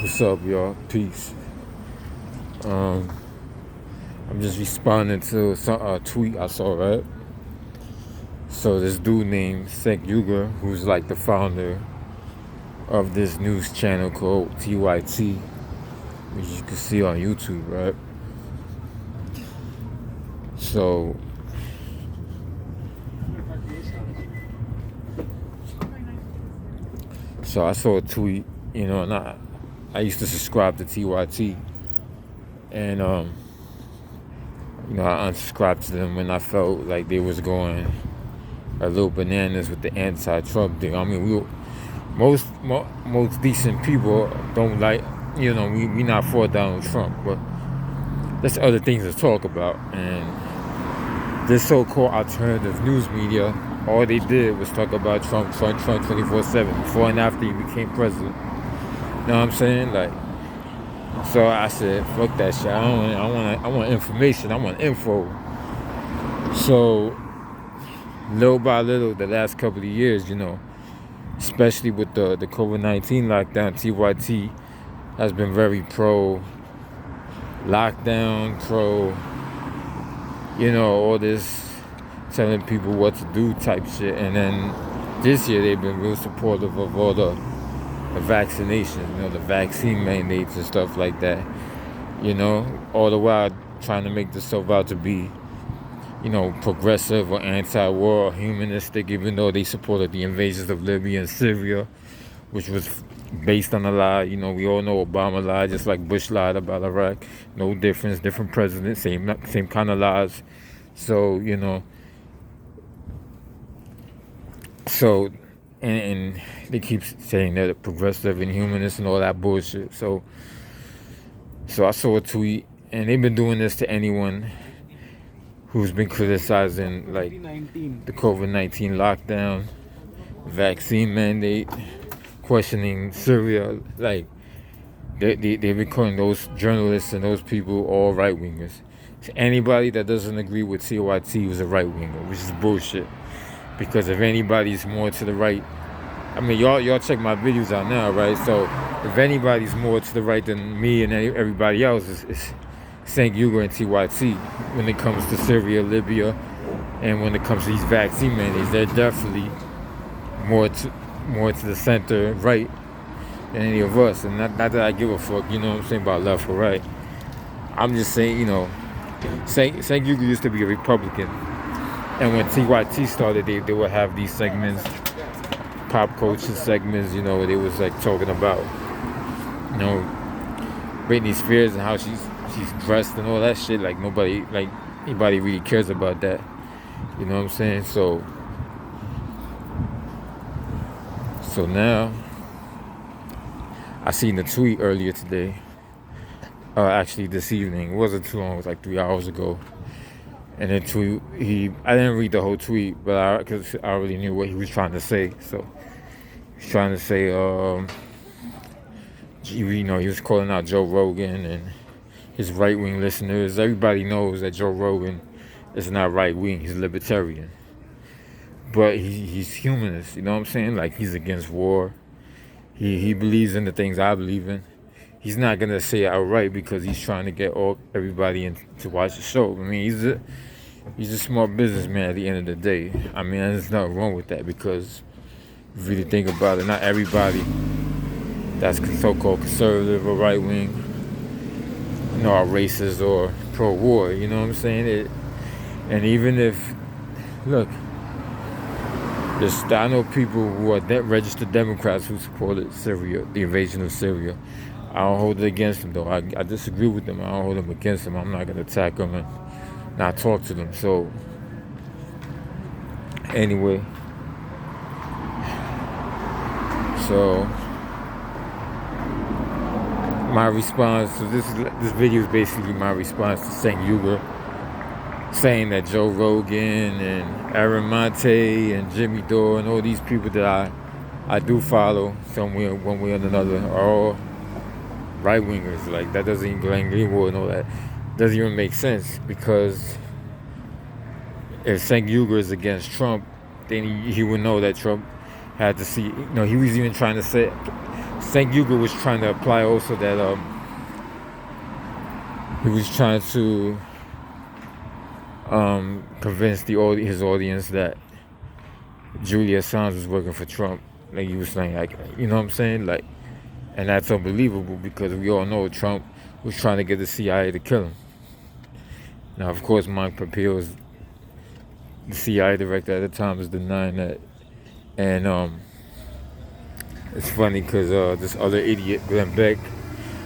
What's up, y'all? Peace. Um, I'm just responding to a tweet I saw, right? So this dude named Sek Yuger, who's like the founder of this news channel called TYT, which you can see on YouTube, right? So, so I saw a tweet, and I used to subscribe to TYT, and I unsubscribed to them when I felt like they was going a little bananas with the anti-Trump thing. I mean, most decent people don't like, we not for Donald Trump, but there's other things to talk about. And this so-called alternative news media, all they did was talk about Trump 24/7 before and after he became president. You know what I'm saying? Like, so I said, fuck that shit. I want information. I want info. So little by little, the last couple of years, especially with the COVID-19 lockdown, TYT has been very pro lockdown, pro, all this telling people what to do type shit. And then this year they've been real supportive of all the vaccinations, the vaccine mandates and stuff like that, all the while trying to make themselves out to be, progressive or anti-war or humanistic, even though they supported the invasions of Libya and Syria, which was based on a lie. We all know Obama lied, just like Bush lied about Iraq. No difference, different presidents, same kind of lies. So, and they keep saying that progressive and humanist and all that bullshit. So I saw a tweet, and they've been doing this to anyone who's been criticizing like the COVID-19 lockdown, vaccine mandate, questioning Syria. Like they've been calling those journalists and those people all right wingers. So anybody that doesn't agree with TYT was a right winger, which is bullshit. Because if anybody's more to the right, I mean, y'all check my videos out now, right? So if anybody's more to the right than me and everybody else, it's St. Yuger and TYT when it comes to Syria, Libya, and when it comes to these vaccine mandates. They're definitely more to the center right than any of us. And not that I give a fuck, what I'm saying, about left or right. I'm just saying, St. Yuger used to be a Republican. And when TYT started, they would have these segments, pop culture segments, where they was like talking about, Britney Spears and how she's dressed and all that shit. Like anybody really cares about that. You know what I'm saying? So now I seen the tweet earlier today. Actually this evening. It wasn't too long. It was like 3 hours ago. And then I didn't read the whole tweet, but because I already knew what he was trying to say. So he's trying to say, he was calling out Joe Rogan and his right-wing listeners. Everybody knows that Joe Rogan is not right-wing. He's libertarian. But he's humanist, you know what I'm saying? Like, he's against war. He believes in the things I believe in. He's not going to say it outright because he's trying to get everybody in to watch the show. I mean, he's a smart businessman at the end of the day. I mean, there's nothing wrong with that because if you really think about it, not everybody that's so-called conservative or right-wing, are racist or pro-war, you know what I'm saying? And even if, look, I know people who are registered Democrats who supported Syria, the invasion of Syria. I don't hold it against them, though. I disagree with them. I don't hold them against them. I'm not going to attack them and not talk to them. So, anyway. So, my response to this video is basically my response to St. Yuger saying that Joe Rogan and Aaron Monte and Jimmy Dore and all these people that I do follow one way or another are all right-wingers. Like, that doesn't even, Glenn Greenwald and all that doesn't even make sense, because if St. Yuger is against Trump, then he would know that Trump had to see, he was even trying to St. Hugo was trying to apply also that he was trying to convince his audience that Julia Assange was working for Trump. Like he was saying, like, you know what I'm saying, like, and that's unbelievable because we all know Trump was trying to get the CIA to kill him. Now, of course, Mike Pompeo, the CIA director at the time, is denying that, and it's funny because this other idiot, Glenn Beck,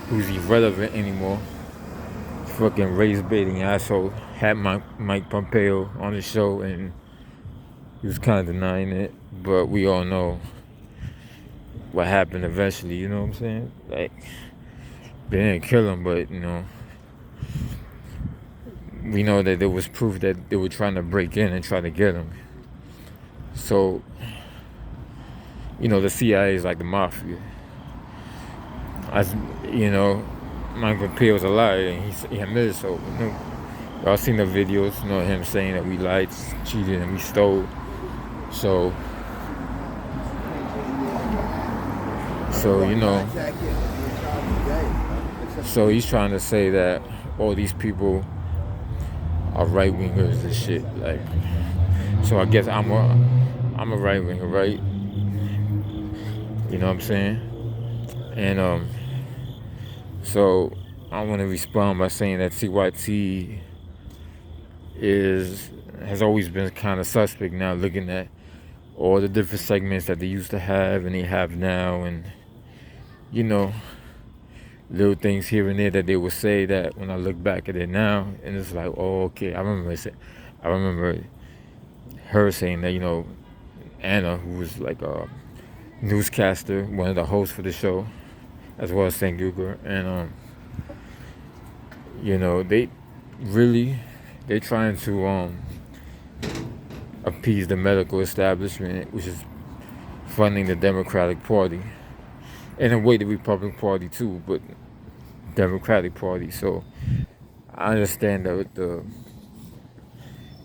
who's irrelevant anymore, fucking race baiting asshole, had Mike Pompeo on the show, and he was kind of denying it, but we all know what happened eventually. You know what I'm saying? Like, they didn't kill him, but we know that there was proof that they were trying to break in and try to get him. So, the CIA is like the mafia. As Mike Pompeo's a liar, and he admitted so. Y'all seen the videos, him saying that we lied, cheated, and we stole. So so he's trying to say that all these people are right wingers and shit. Like, so I guess I'm a right winger, right? You know what I'm saying? And so I want to respond by saying that TYT has always been kind of suspect now, looking at all the different segments that they used to have and they have now, and little things here and there that they would say that when I look back at it now, and it's like, oh, okay, I remember her saying that, Anna, who was like a newscaster, one of the hosts for the show, as well as St. Guger, and they're trying to appease the medical establishment, which is funding the Democratic Party, in a way the Republican Party too, but Democratic Party. So I understand the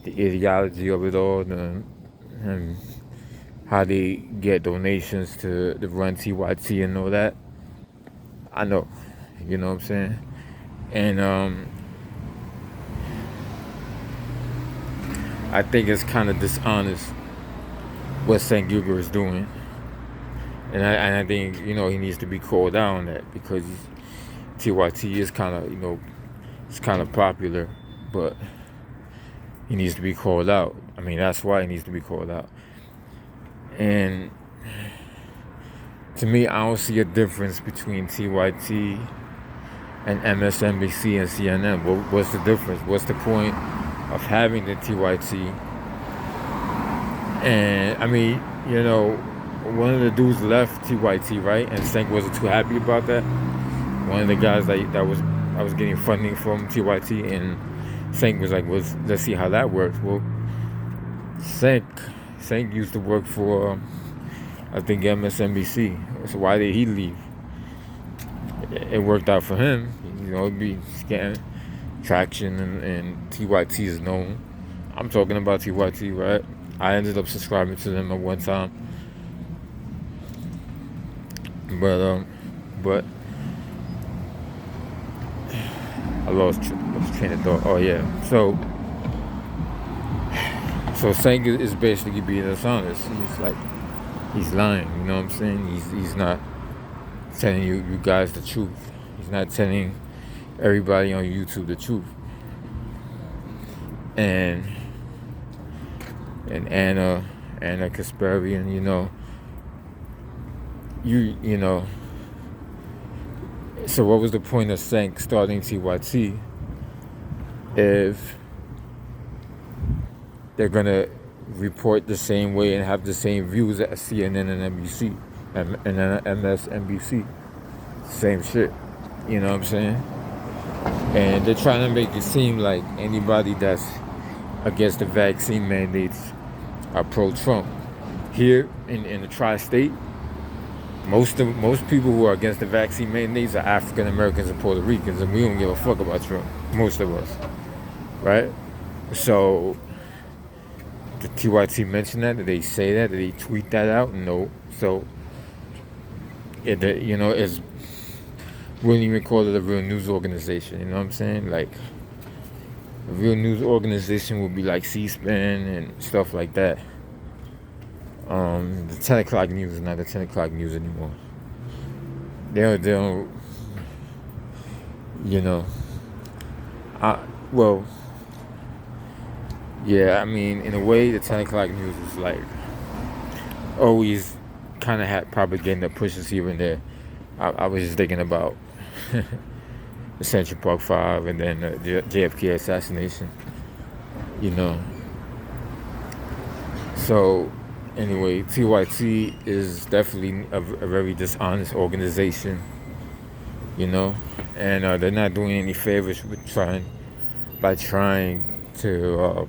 ideology of it all, and how they get donations to run TYT and all that. I know, you know what I'm saying, and I think it's kind of dishonest what St. Guger is doing. And I think, he needs to be called out on that, because TYT is kind of, it's kind of popular, but he needs to be called out. I mean, that's why he needs to be called out. And to me, I don't see a difference between TYT and MSNBC and CNN. What's the difference? What's the point of having the TYT? And I mean, one of the dudes left TYT, right? And Cenk wasn't too happy about that. One of the guys that was getting funding from TYT, and Cenk was like, well, let's see how that works. Well, Cenk used to work for, I think, MSNBC. So why did he leave? It worked out for him. It'd be getting traction, and TYT is known. I'm talking about TYT, right? I ended up subscribing to them at one time. But I lost train of thought. Oh yeah. So Cenk is basically being dishonest. He's lying. You know what I'm saying? He's not telling you guys the truth. He's not telling everybody on YouTube the truth. And Anna Kasparian, so what was the point of Cenk starting TYT if they're gonna report the same way and have the same views as CNN and NBC and MSNBC? Same shit, you know what I'm saying? And they're trying to make it seem like anybody that's against the vaccine mandates are pro-Trump. Here in the tri-state, most people who are against the vaccine mandates are African Americans and Puerto Ricans, and we don't give a fuck about Trump. Most of us, right? So, did TYT mention that? Did they say that? Did they tweet that out? No. So, it's wouldn't even call it a real news organization. You know what I'm saying? Like a real news organization would be like C-SPAN and stuff like that. The 10 o'clock news is not the 10 o'clock news anymore. They don't, you know. Well, yeah, I mean, in a way, the 10 o'clock news is like always kind of had propaganda pushes here and there. I was just thinking about the Central Park 5 and then the JFK assassination, you know. So, anyway, TYT is definitely a very dishonest organization, you know, and they're not doing any favors with trying to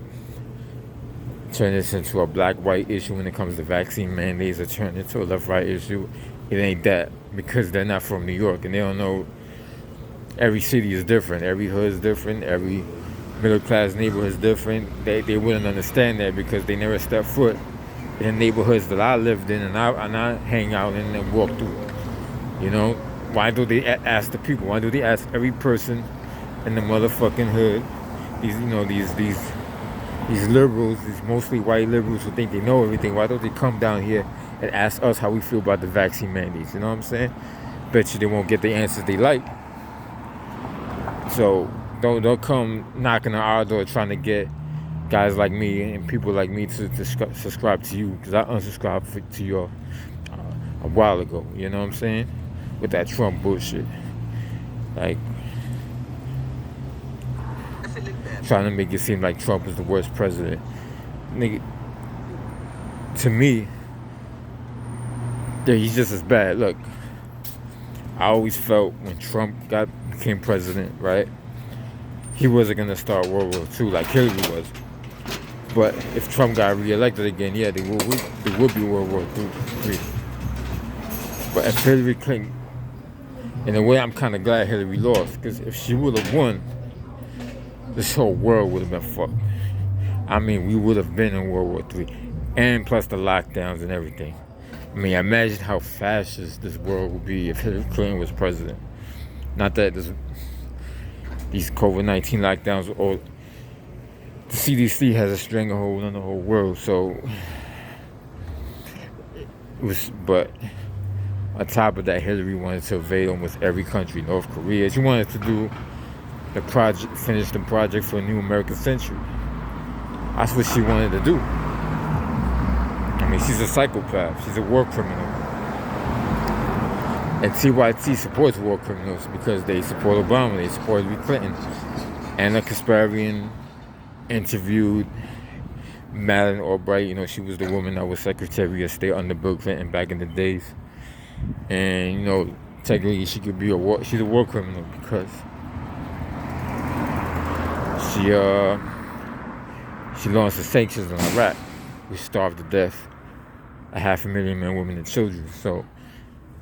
turn this into a black-white issue when it comes to vaccine mandates, or turn it into a left-right issue. It ain't that, because they're not from New York and they don't know. Every city is different, every hood is different, every middle-class neighborhood is different. They wouldn't understand that because they never stepped foot in the neighborhoods that I lived in and I hang out in and walk through. You know, why do they ask the people? Why do they ask every person in the motherfucking hood? These liberals, these mostly white liberals who think they know everything. Why don't they come down here and ask us how we feel about the vaccine mandates? You know what I'm saying? Bet you they won't get the answers they like. So don't come knocking on our door trying to get guys like me and people like me to subscribe to you, because I unsubscribed to you a while ago. You know what I'm saying? With that Trump bullshit, like trying to make it seem like Trump is the worst president. Nigga, to me, yeah, he's just as bad. Look, I always felt when Trump became president, right? He wasn't gonna start World War II like Hillary was. But if Trump got reelected again, yeah, there would be World War III. But if Hillary Clinton, in a way, I'm kind of glad Hillary lost, because if she would have won, this whole world would have been fucked. I mean, we would have been in World War III, and plus the lockdowns and everything. I mean, imagine how fascist this world would be if Hillary Clinton was president. Not that these COVID-19 lockdowns, or the CDC has a stranglehold on the whole world. So, but on top of that, Hillary wanted to invade almost every country. North Korea. She wanted to do finish the project for a new American century. That's what she wanted to do. I mean, she's a psychopath. She's a war criminal. And TYT supports war criminals because they support Obama, they support Hillary Clinton. Anna Kasparian interviewed Madeleine Albright. You know, she was the woman that was Secretary of State under Bill Clinton back in the days. And, you know, technically she's a war criminal because she launched the sanctions on Iraq, which starved to death 500,000 men, women, and children. So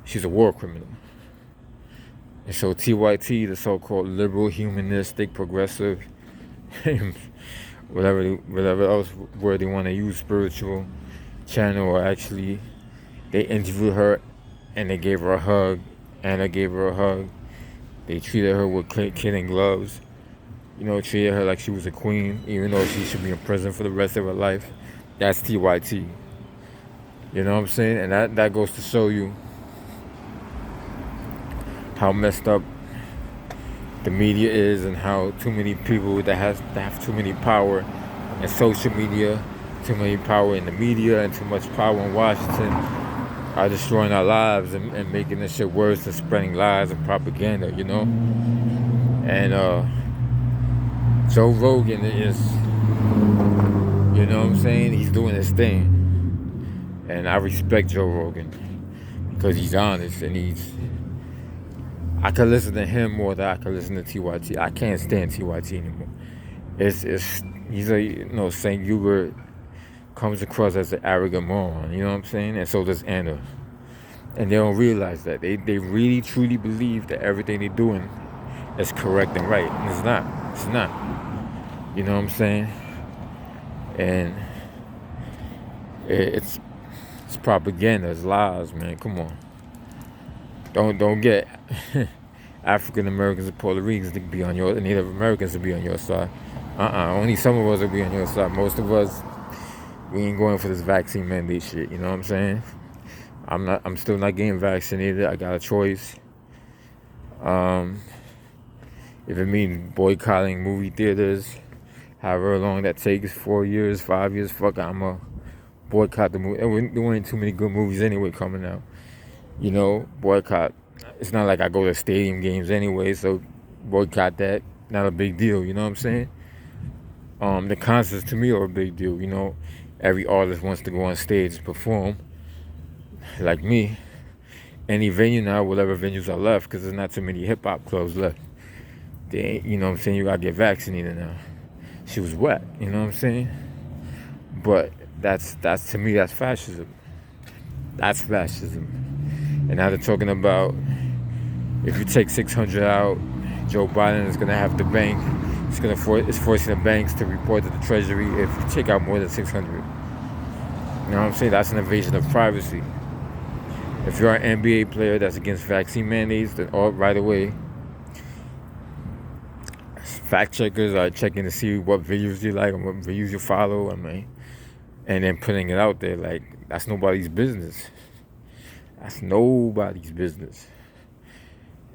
she's a war criminal. And so TYT, the so-called liberal, humanistic, progressive, whatever else word they want to use, spiritual channel, or actually they interviewed her and they gave her a hug. Anna gave her a hug. They treated her with kid gloves. You know, treated her like she was a queen, even though she should be in prison for the rest of her life. That's TYT. You know what I'm saying? And that goes to show you how messed up the media is, and how too many people that have too many power in social media, too many power in the media, and too much power in Washington are destroying our lives and making this shit worse and spreading lies and propaganda, you know? And Joe Rogan is, you know what I'm saying? He's doing his thing. And I respect Joe Rogan because he's honest, and I could listen to him more than I could listen to TYT. I can't stand TYT anymore. He's St. Hubert comes across as an arrogant moron, you know what I'm saying? And so does Anna. And they don't realize that. They really, truly believe that everything they're doing is correct and right. And it's not. It's not. You know what I'm saying? And it's propaganda. It's lies, man. Come on. Don't get African Americans and Puerto Ricans to be on your Native Americans to be on your side. Only some of us will be on your side. Most of us, we ain't going for this vaccine mandate shit. You know what I'm saying? I'm still not getting vaccinated. I got a choice. If it means boycotting movie theaters, however long that takes, 4 years, 5 years, fuck, I'ma boycott the movie. And there ain't too many good movies anyway coming out. Boycott. It's not like I go to stadium games anyway, so boycott that. Not a big deal, you know what I'm saying? The concerts to me are a big deal, Every artist wants to go on stage and perform, like me. Any venue now, whatever venues are left, because there's not too many hip hop clubs left. They ain't, you know what I'm saying? You gotta get vaccinated now. She was wet, you know what I'm saying? But that's to me, that's fascism. That's fascism. And now they're talking about if you take 600 out, Joe Biden is gonna have the bank. It's forcing the banks to report to the Treasury if you take out more than 600. You know what I'm saying? That's an invasion of privacy. If you're an NBA player that's against vaccine mandates, then right away, fact checkers are checking to see what videos you like and what videos you follow. And then putting it out there like that's nobody's business. That's nobody's business.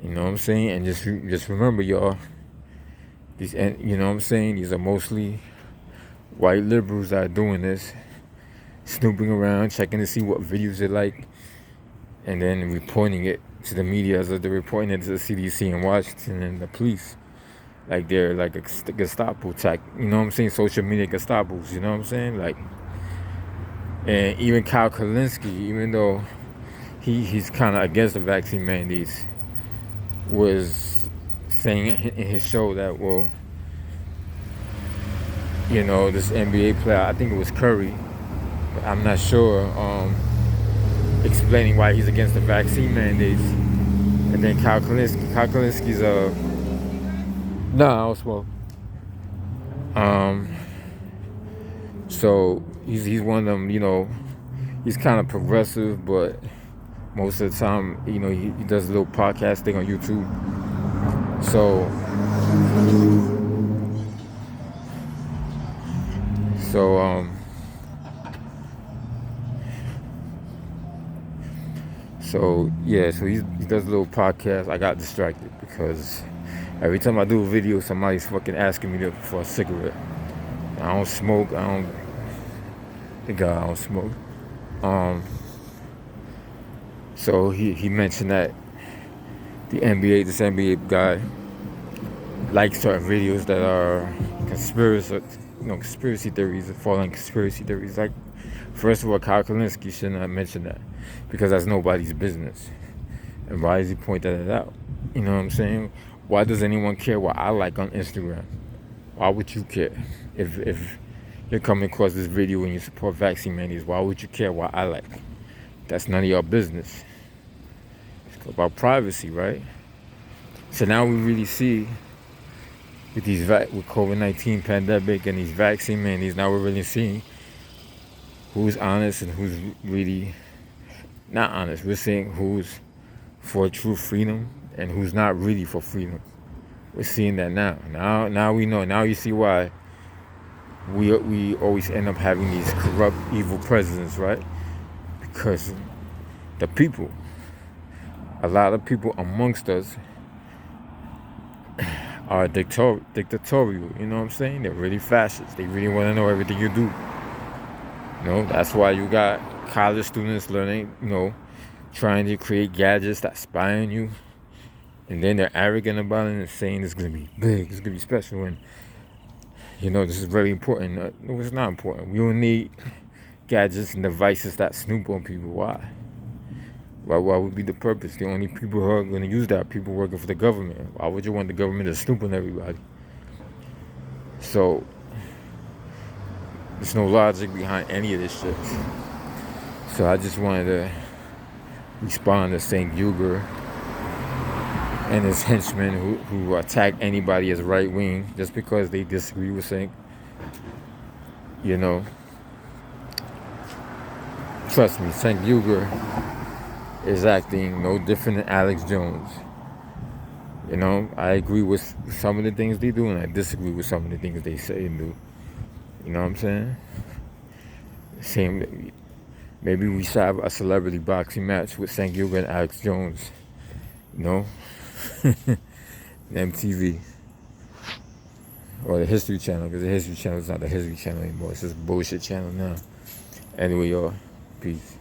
You know what I'm saying? And just remember, y'all. These are mostly white liberals that are doing this, snooping around, checking to see what videos they like, and then reporting it to the media as if they're reporting it to the CDC in Washington and the police. Like they're like a Gestapo type, you know what I'm saying? Social media Gestapos, you know what I'm saying? Like, and even Kyle Kalinske, even though he's kind of against the vaccine mandates, was saying in his show that, well, this NBA player, I think it was Curry, but I'm not sure, explaining why he's against the vaccine mandates. And then Kyle Kalinski's I don't smoke. So he's one of them, he's kind of progressive, but most of the time, he does a little podcast thing on YouTube. So he does a little podcast. I got distracted because every time I do a video, somebody's fucking asking me for a cigarette. I don't smoke. I don't smoke. So he mentioned that this NBA guy likes certain videos that are conspiracy theories, falling conspiracy theories. Like, first of all, Kyle Kalinske shouldn't have mentioned that because that's nobody's business. And why does he point that out? You know what I'm saying? Why does anyone care what I like on Instagram? Why would you care? If you're coming across this video and you support vaccine mandates, why would you care what I like? That's none of your business. It's about privacy, right? So now we really see with COVID-19 pandemic and these vaccine mandates, now we're really seeing who's honest and who's really not honest. We're seeing who's for true freedom and who's not really for freedom. We're seeing that now. Now we know. Now you see why we always end up having these corrupt, evil presidents, right? Because a lot of people amongst us are dictatorial, you know what I'm saying? They're really fascist. They really want to know everything you do. That's why you got college students learning, trying to create gadgets that spy on you. And then they're arrogant about it and saying it's going to be big, it's going to be special. And, this is very important. No, it's not important. We don't need gadgets and devices that snoop on people. Why? Why would be the purpose? The only people who are going to use that are people working for the government. Why would you want the government to snoop on everybody? So, there's no logic behind any of this shit. So I just wanted to respond to St. Uger and his henchmen who attack anybody as right wing just because they disagree with St. Trust me, St. Uger is acting no different than Alex Jones. You know, I agree with some of the things they do, and I disagree with some of the things they say and do. You know what I'm saying? Same. Maybe we should have a celebrity boxing match with St. Gilbert and Alex Jones. You know, MTV or the History Channel, because the History Channel is not the History Channel anymore. It's just a bullshit channel now. Anyway, y'all, peace.